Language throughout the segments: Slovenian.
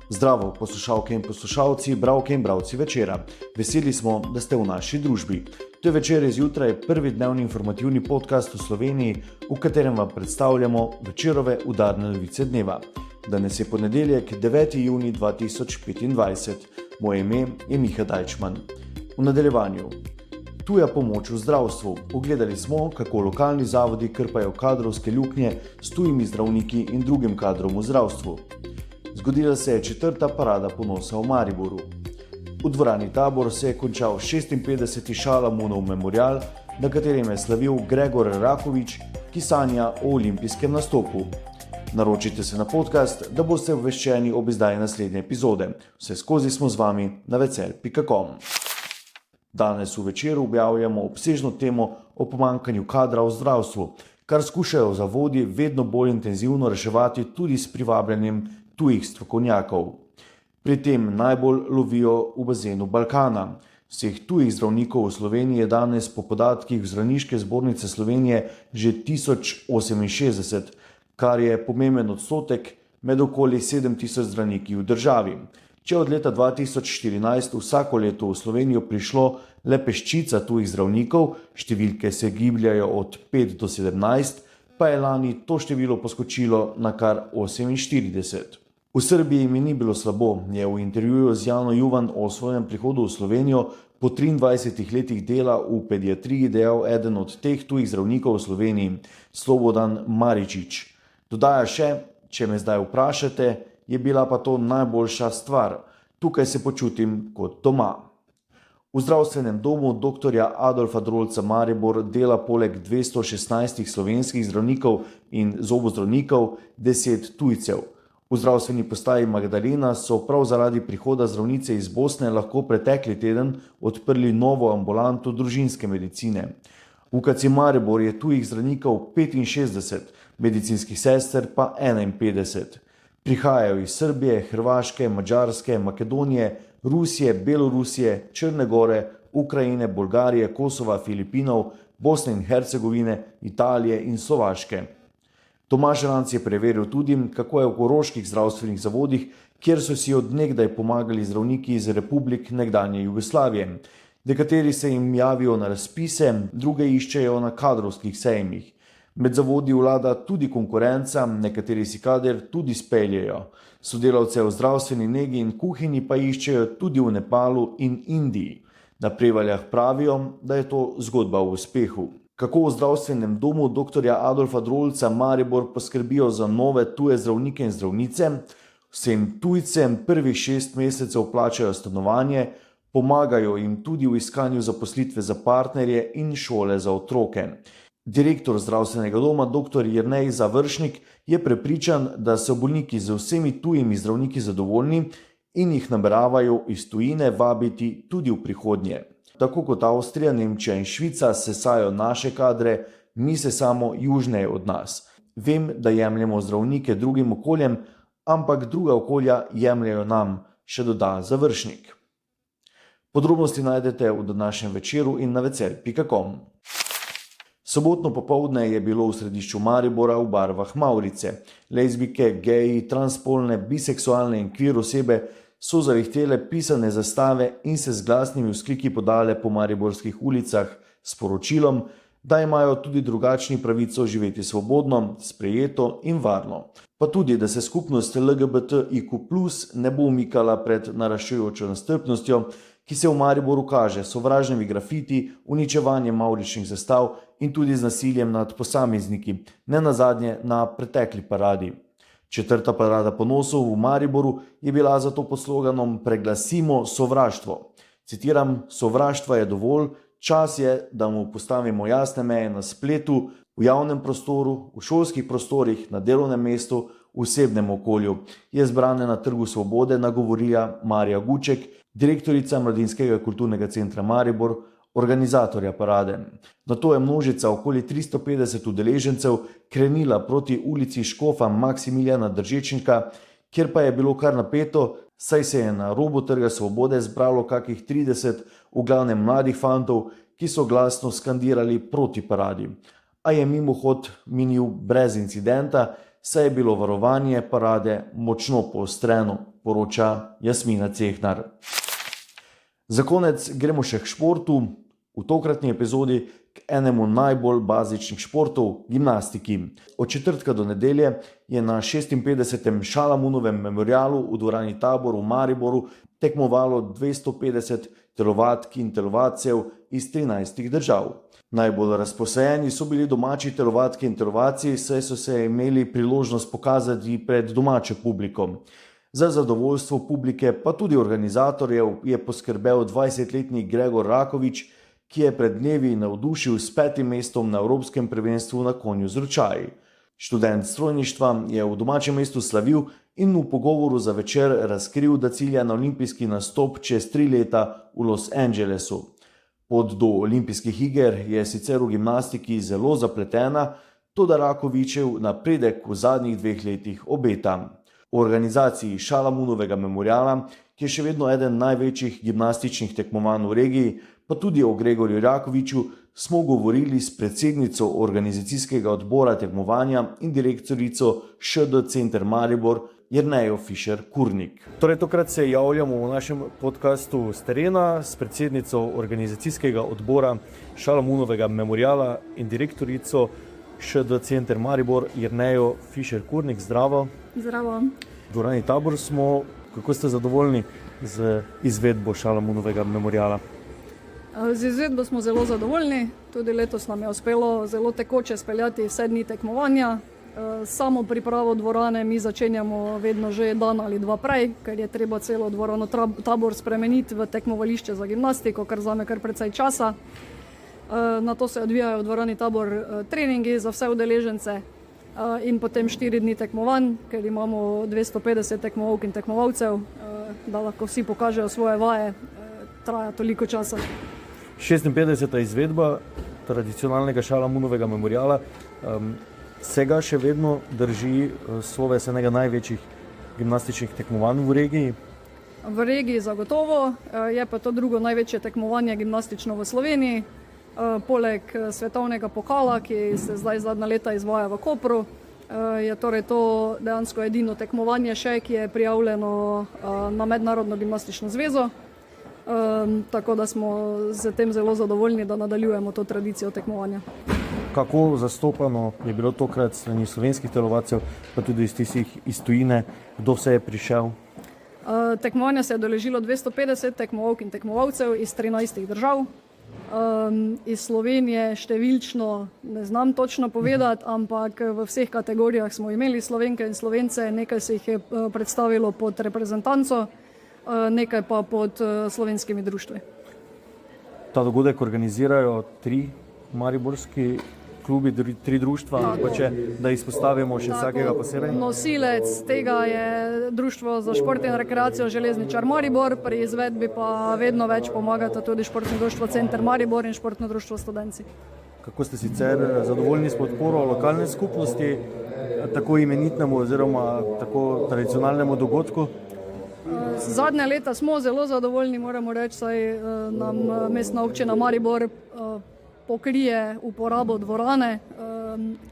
Zdravo, poslušalke in poslušalci, bralke in bralci Večera. Veseli smo, da ste v naši družbi. To je Večer zjutraj, prvi dnevni informativni podcast v Sloveniji, v katerem vam predstavljamo Večerove udarne novice dneva. Danes je ponedeljek, 9. junij 2025. Moje ime je Miha Dajčman. V nadaljevanju. Tuja pomoč v zdravstvu. Pogledali smo, kako lokalni zavodi krpajo kadrovske luknje s tujimi zdravniki in drugim kadrom v zdravstvu. Zgodila se je 4. parada ponosa v Mariboru. V dvorani Tabor se je končal 56. Šalamunov memorial, na katerem je slavil Gregor Rakovič, ki sanja o olimpijskem nastopu. Naročite se na podcast, da boste obveščeni ob izdaji naslednje epizode. Vse skozi smo z vami na vecer.com. Danes v Večeru objavljamo obsežno temo o pomanjkanju kadra v zdravstvu, kar skušajo zavodi vedno bolj intenzivno reševati tudi s privabljanjem tujih strokovnjakov. Pri tem najbolj lovijo v bazenu Balkana. Vseh tujih zdravnikov v Sloveniji je danes po podatkih Zdravniške zbornice Slovenije že 1068, kar je pomemben odstotek med okoli 7000 zdravniki v državi. Če od leta 2014 vsako leto v Slovenijo prišlo le peščica tujih zdravnikov, številke se gibljajo od 5 do 17, pa je lani to število poskočilo na kar 48. V Srbiji mi ni bilo slabo, je v intervjuju z Jano Juvan o svojem prihodu v Slovenijo po 23 letih dela v pediatriji dejal eden od teh tujih zdravnikov v Sloveniji, Slobodan Maričič. Dodaja še, če me zdaj vprašate, je bila pa to najboljša stvar. Tukaj se počutim kot doma. V zdravstvenem domu dr. Adolfa Drolca Maribor dela poleg 216 slovenskih zdravnikov in zobozdravnikov 10 tujcev. V zdravstveni postaji Magdalena so prav zaradi prihoda zdravnice iz Bosne lahko pretekli teden odprli novo ambulanto družinske medicine. V UKC Maribor je tujih zdravnikov 65, medicinskih sester pa 51. Prihajajo iz Srbije, Hrvaške, Madžarske, Makedonije, Rusije, Belorusije, Črne gore, Ukrajine, Bolgarije, Kosova, Filipinov, Bosne in Hercegovine, Italije in Slovaške. Tomaž Ranc je preveril tudi, kako je v koroških zdravstvenih zavodih, kjer so si od nekdaj pomagali zdravniki iz republik nekdanje Jugoslavije. Nekateri se jim javijo na razpise, druge iščejo na kadrovskih sejmih. Med zavodi vlada tudi konkurenca, nekateri si kader tudi speljejo. Sodelavce v zdravstveni negi in kuhinji pa iščejo tudi v Nepalu in Indiji. Na Prevaljah pravijo, da je to zgodba o uspehu. Kako v zdravstvenem domu dr. Adolfa Drolca Maribor poskrbijo za nove tuje zdravnike in zdravnice, vsem tujcem prvih 6 mesecev plačajo stanovanje, pomagajo jim tudi v iskanju zaposlitve za partnerje in šole za otroke. Direktor zdravstvenega doma dr. Jernej Završnik je prepričan, da so bolniki z vsemi tujimi zdravniki zadovoljni in jih nameravajo iz tujine vabiti tudi v prihodnje. Tako kot Avstrija, Nemčija in Švica sesajo naše kadre, mi se samo južneje od nas. Vem, da jemljemo zdravnike drugim okoljem, ampak druga okolja jemljajo nam, še doda Završnik. Podrobnosti najdete v današnjem Večeru in na vecer.com. Sobotno popoldne je bilo v središču Maribora v barvah Mavrice. Lezbijke, geji, transspolne, biseksualne in queer osebe so zavihtele pisane zastave in se z glasnimi vzkliki podale po mariborskih ulicah s sporočilom, da imajo tudi drugačni pravico živeti svobodno, sprejeto in varno. Pa tudi, da se skupnost LGBTIQ+ ne bo umikala pred naraščajočo nestrpnostjo, ki se v Mariboru kaže s sovražnimi grafiti, uničevanjem mavričnih zastav in tudi z nasiljem nad posamezniki, ne nazadnje na pretekli paradi. 4. parada ponosov v Mariboru je bila zato pod sloganom Preglasimo sovraštvo. Citiram, sovraštva je dovolj, čas je, da mu postavimo jasne meje na spletu, v javnem prostoru, v šolskih prostorih, na delovnem mestu, v osebnem okolju, je zbrane na Trgu Svobode nagovorila Marija Guček, direktorica Mladinskega kulturnega centra Maribor, organizatorja parade. Nato je množica okoli 350 udeležencev krenila proti ulici Škofa Maksimiljana Držečnika, kjer pa je bilo kar napeto, saj se je na robu Trga Svobode zbralo kakih 30, v glavnem mladih fantov, ki so glasno skandirali proti paradi. A je mimohod minil brez incidenta, saj je bilo varovanje parade močno poostreno, poroča Jasmina Cehnar. Za konec gremo še k športu, v tokratni epizodi k enemu najbolj bazičnih športov, gimnastiki. Od četrtka do nedelje je na 56. Šalamunovem memorialu v dvorani Tabor v Mariboru tekmovalo 250 telovadk in telovadcev iz 13 držav. Najbolj razposajeni so bili domači telovadki in telovadci, saj so se imeli priložnost pokazati pred domačo publiko. Za zadovoljstvo publike pa tudi organizatorjev je poskrbel 20-letni Gregor Rakovič, ki je pred dnevi navdušil s 5. mestom na Evropskem prvenstvu na konju z ročaji. Študent strojništva je v domačem mestu slavil in v pogovoru za večer razkril, da cilja na olimpijski nastop čez 3 leta v Los Angelesu. Pot do olimpijskih iger je sicer v gimnastiki zelo zapletena, toda Rakovičev napredek v zadnjih 2 letih obeta. V organizaciji Šalamunovega memoriala, ki je še vedno eden največjih gimnastičnih tekmovanj v regiji, pa tudi o Gregorju Rakoviču, smo govorili s predsednico organizacijskega odbora tekmovanja in direktorico ŠD Center Maribor Jernejo Fišer-Kurnik. Torej, tokrat se javljamo v našem podkastu s terena s predsednico organizacijskega odbora Šalamunovega memoriala in direktorico ŠD Center Maribor Jernejo Fišer-Kurnik. Zdravo. Zdravo. V dvorani Tabor smo. Kako ste zadovoljni z izvedbo Šalamunovega memoriala? Z izvedbo smo zelo zadovoljni. Tudi letos nam je uspelo zelo tekoče speljati vse dni tekmovanja. Samo pripravo dvorane mi začenjamo vedno že dan ali dva prej, ker je treba celo dvorano Tabor spremeniti v tekmovališče za gimnastiko, kar vzame kar precej časa. Nato se odvijajo v dvorani Tabor treningi za vse udeležence in potem 4 dni tekmovanj, ker imamo 250 tekmovalk in tekmovalcev, da lahko vsi pokažejo svoje vaje, traja toliko časa. 56. izvedba tradicionalnega Šalamunovega memoriala sega še vedno drži sloves enega največjih gimnastičnih tekmovanj v regiji. V regiji zagotovo, je pa to drugo največje tekmovanje gimnastično v Sloveniji. Poleg svetovnega pokala, ki se zdaj zadnja leta izvaja v Kopru, je torej to dejansko edino tekmovanje še, ki je prijavljeno na Mednarodno gimnastično zvezo. Tako da smo z tem zelo zadovoljni, da nadaljujemo to tradicijo tekmovanja. Kako zastopano je bilo tokrat strani slovenskih telovadcev, pa tudi iz tujine, kdo vse je prišel? Tekmovanja se je udeležilo 250 tekmovalk in tekmovalcev iz 13 držav. Iz Slovenije številčno ne znam točno povedati, ampak v vseh kategorijah smo imeli Slovenke in Slovence, nekaj se jih je predstavilo pod reprezentanco, nekaj pa pod slovenskimi društvi. Ta dogodek organizirajo 3 mariborski klubi, 3 društva, pa če da izpostavimo še vsakega posebej. Nosilec tega je Društvo za šport in rekreacijo Železničar Maribor, pri izvedbi pa vedno več pomagata tudi Športno društvo Center Maribor in Športno društvo Studenci. Kako ste sicer zadovoljni s podporo lokalne skupnosti tako imenitnemu oziroma tako tradicionalnemu dogodku? Zadnje leta smo zelo zadovoljni, moramo reči, saj nam mestna občina Maribor pokrije uporabo dvorane,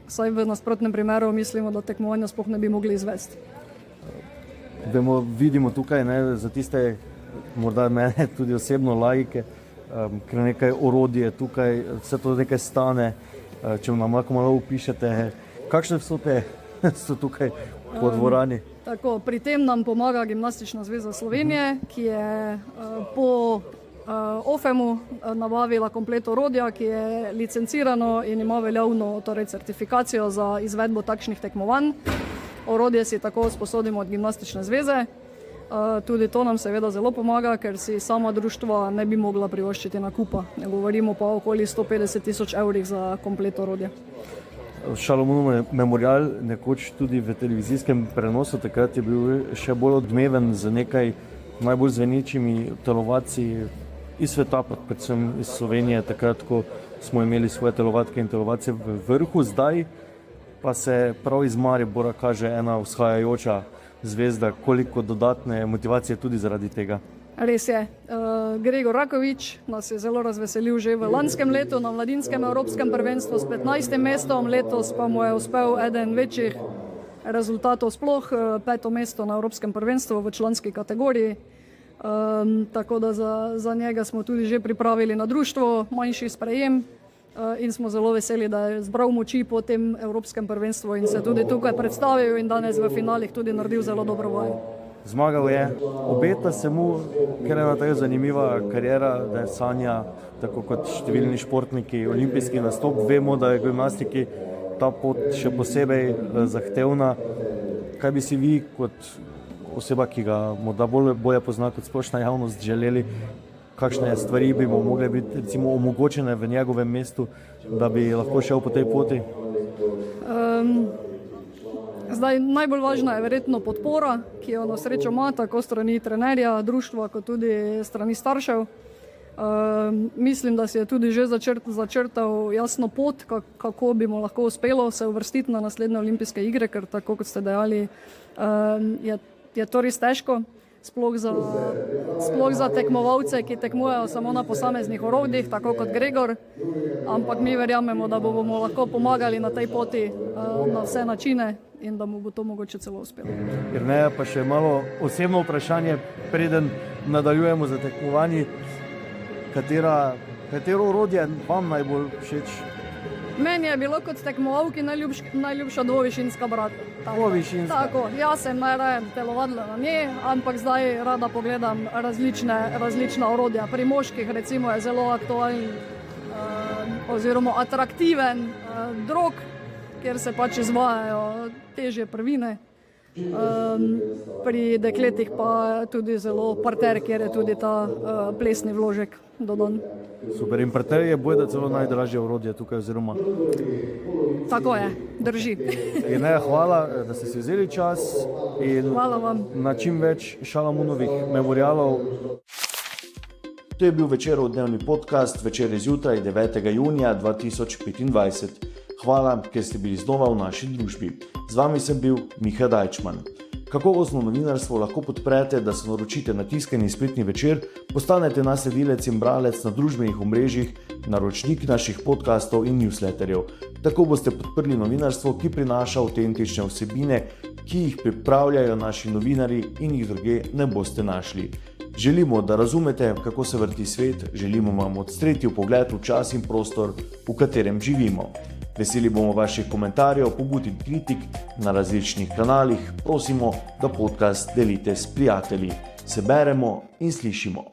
saj v nasprotnem primeru mislimo, da tekmovanja sploh ne bi mogli izvesti. Vidimo tukaj, za tiste, morda mene tudi osebno laike, ker nekaj orodje tukaj, vse to nekaj stane, če nam lahko malo opišete, kakšne vsote so tukaj po dvorani? Tako, pri tem nam pomaga Gimnastična zveza Slovenije, ki je po OFEM-u nabavila komplet orodja, ki je licencirano in ima veljavno certifikacijo za izvedbo takšnih tekmovanj. Orodje si tako sposodimo od Gimnastične zveze. Tudi to nam seveda zelo pomaga, ker si sama društva ne bi mogla privoščiti nakupa. Ne govorimo pa okoli 150 000 evrih za komplet orodja. Šalamunov memorial nekoč tudi v televizijskem prenosu, takrat je bil še bolj odmeven z nekaj najbolj zvenečimi telovadci iz sveta, predvsem iz Slovenije, takrat, ko smo imeli svoje telovadke in telovadce v vrhu. Zdaj pa se prav iz Maribora kaže ena vzhajajoča zvezda, koliko dodatne motivacije tudi zaradi tega. Res je. Gregor Rakovič nas je zelo razveselil že v lanskem letu na mladinskem evropskem prvenstvu s 15. mestom, letos pa mu je uspel eden večjih rezultatov sploh, 5. mesto na Evropskem prvenstvu v članski kategoriji. Tako da za njega smo tudi že pripravili na društvo manjši sprejem in smo zelo veseli, da je zbral moči po tem Evropskem prvenstvu in se tudi tukaj predstavil in danes v finalih tudi naredil zelo dobro vajo. Zmagal je, obeta se mu, ker je ena tako zanimiva kariera, da je sanja, tako kot številni športniki, olimpijski nastop. Vemo, da je v gimnastiki ta pot še posebej zahtevna. Kaj bi si vi kot oseba, ki ga morda bolje pozna kot splošna javnost, želeli, kakšne stvari bi mu mogle biti recimo omogočene v njegovem mestu, da bi lahko šel po tej poti? Zdaj, najbolj važna je verjetno podpora, ki jo na srečo ima tako strani trenerja, društva, kot tudi strani staršev. Mislim, da si je tudi že začrtal jasno pot, kako bi mu lahko uspelo se uvrstiti na naslednje olimpijske igre, ker tako kot ste dejali, je to res težko, sploh za tekmovalce, ki tekmujejo samo na posameznih orodjih, tako kot Gregor, ampak mi verjamemo, da bomo lahko pomagali na tej poti na vse načine in da mu bo to mogoče celo uspelo. Jerneja, pa še malo osebno vprašanje, preden nadaljujemo za tekmovanji. Katero orodje vam najbolj všeč? Meni je bilo kot tekmovalki najljubša dvovišinska brata. Dvovišinska? Tako, jaz sem najraje telovadila na njej, ampak zdaj rada pogledam različna orodja. Pri moških recimo je zelo aktualen oziroma atraktiven drog, kjer se pač izvajajo težje prvine. Pri dekletih pa tudi zelo parter, kjer je tudi ta plesni vložek dodan. Super, in parter je bojda celo najdražje orodje tukaj oziroma? Tako je, drži. Jerneja, hvala, da ste si vzeli čas in hvala vam. Na čim več Šalamunovih memorialov. To je bil Večerov dnevni podcast, Večer zjutraj 9. junija 2025. Hvala, ker ste bili znova v naši družbi. Z vami sem bil Miha Dajčman. Kakovostno novinarstvo lahko podprete, da se naročite na tiskani spletni večer, postanete nasledilec in bralec na družbenih omrežjih, naročnik naših podcastov in newsletterjev. Tako boste podprli novinarstvo, ki prinaša avtentične vsebine, ki jih pripravljajo naši novinarji in jih druge ne boste našli. Želimo, da razumete, kako se vrti svet, želimo vam odstreti vpogled v čas in prostor, v katerem živimo. Veseli bomo vaših komentarjev, pobud in kritik na različnih kanalih. Prosimo, da podcast delite s prijatelji. Se beremo in slišimo.